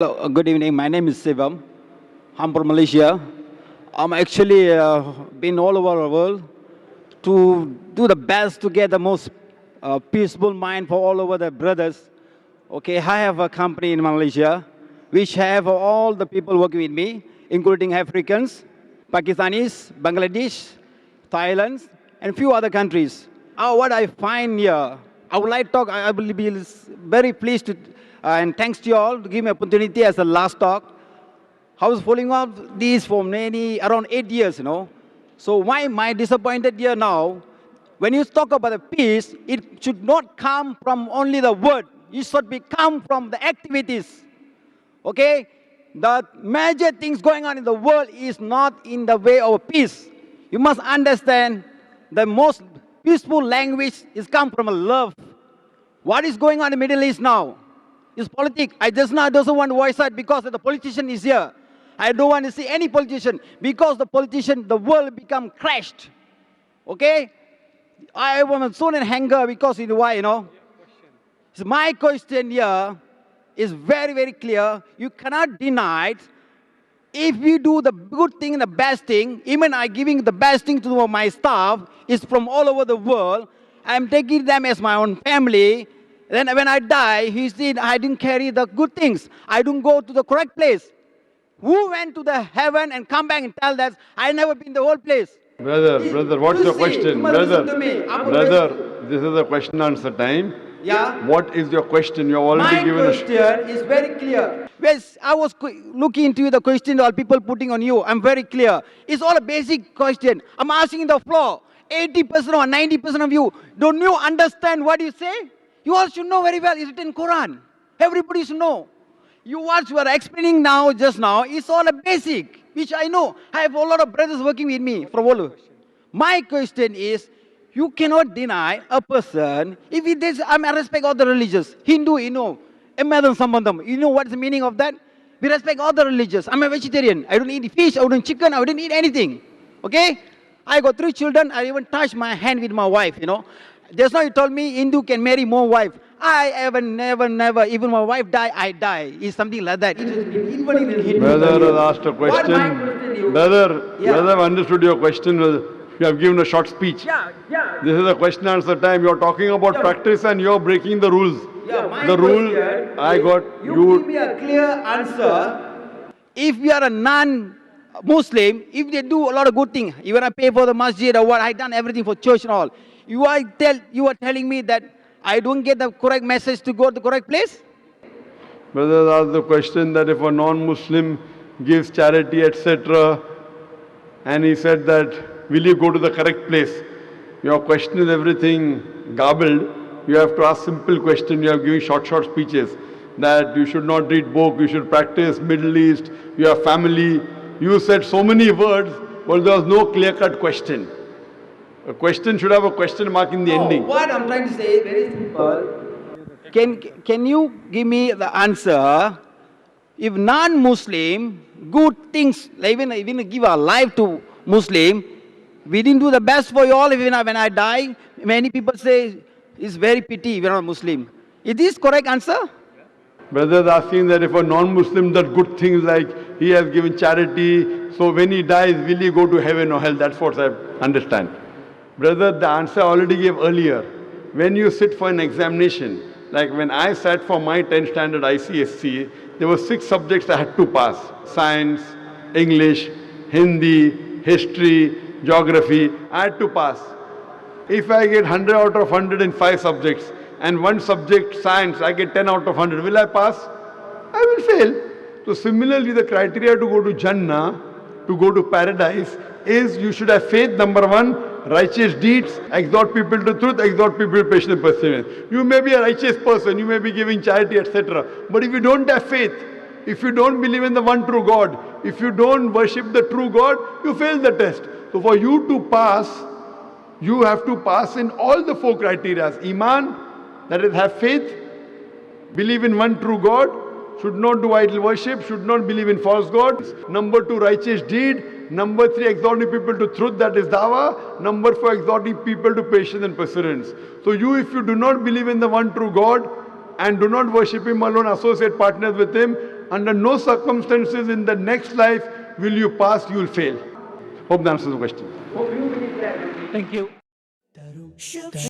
Hello, good evening. My name is Sivam. I'm from Malaysia. I'm actually been all over the world to do the best to get the most peaceful mind for all over the brothers. Okay, I have a company in Malaysia which have all the people working with me, including Africans, Pakistanis, Bangladesh, Thailand, and few other countries. What I find here, I would like to talk, I will be very pleased to, and thanks to you all to give me opportunity as a last talk. I was following up these for many, around 8 years. So why am I disappointed here now? When you talk about the peace, it should not come from only the word. It should be come from the activities. Okay? The major things going on in the world is not in the way of peace. You must understand the most peaceful language is come from a love. What is going on in the Middle East now? Is politics. I just not doesn't want to voice out because the politician is here. I don't want to see any politician because the politician, the world become crashed. Okay? I am so in anger because you know why. So my question here is very, very clear. You cannot deny it. If we do the good thing and the best thing, even I giving the best thing to my staff is from all over the world. I'm taking them as my own family. Then when I die, he said, I didn't carry the good things. I didn't go to the correct place. Who went to the heaven and come back and tell that I never been the whole place? Brother, what's your question? Brother, this is a question answer time. Yeah. What is your question? You have already My given a... question is very clear. Yes, I was looking into the question all people putting on you. I'm very clear. It's all a basic question. I'm asking the floor. 80% or 90% of you, don't you understand what you say? You all should know very well. It's written in Quran. Everybody should know. What you are explaining now, just now, is all a basic, which I know. I have a lot of brothers working with me from all over. My question is, you cannot deny a person, if it is, I respect all the religions, Hindu, Emadan Sambandam, you know what's the meaning of that? We respect all the religions. I'm a vegetarian. I don't eat fish, I don't eat chicken, I don't eat anything. Okay? I got 3 children, I even touch my hand with my wife. Just now you told me Hindu can marry more wives. I ever, never, even my wife die, I die. It's something like that. It is even in Hindu. Brother has asked a question. Brother, I've understood your question. You have given a short speech. Yeah. This is a question answer time. You're talking about practice and you're breaking the rules. The rule I got, you give me a clear answer. If you are a non-Muslim, if they do a lot of good things, even I pay for the masjid or what, I done everything for church and all. You are telling me that I don't get the correct message to go to the correct place? Brother asked the question that if a non-Muslim gives charity, etc., and he said that, will you go to the correct place? Your question is everything garbled. You have to ask simple question. You are giving short speeches that you should not read book, you should practice Middle East, you have family. You said so many words, but there was no clear-cut question. A question should have a question mark in the ending. What I'm trying to say is very simple. Can you give me the answer? If non-Muslim, good things, even give our life to Muslim, we didn't do the best for you all. Even when I die, many people say it's very pity we're not Muslim. Is this correct answer? Brother is asking that if a non-Muslim does good things like he has given charity, so when he dies, will he go to heaven or hell? That's what I understand. Brother, the answer I already gave earlier. When you sit for an examination, like when I sat for my 10th standard ICSC, there were 6 subjects I had to pass. Science, English, Hindi, history, geography. I had to pass. If I get 100 out of 100 in 5 subjects, and one subject, science, I get 10 out of 100, will I pass? I will fail. So similarly, the criteria to go to Jannah, to go to paradise, is you should have faith, number 1, righteous deeds, exhort people to truth, exhort people to patience and perseverance. You may be a righteous person, you may be giving charity, etc. But if you don't have faith, if you don't believe in the one true God, if you don't worship the true God, you fail the test. So for you to pass, you have to pass in all the 4 criteria. Iman, that is have faith, believe in one true God, should not do idol worship, should not believe in false gods. Number 2, righteous deed. Number 3, exhorting people to truth, that is dawah. Number 4, exhorting people to patience and perseverance. So if you do not believe in the one true God and do not worship Him alone, associate partners with Him, under no circumstances in the next life will you pass, you will fail. Hope that answers the question. Thank you.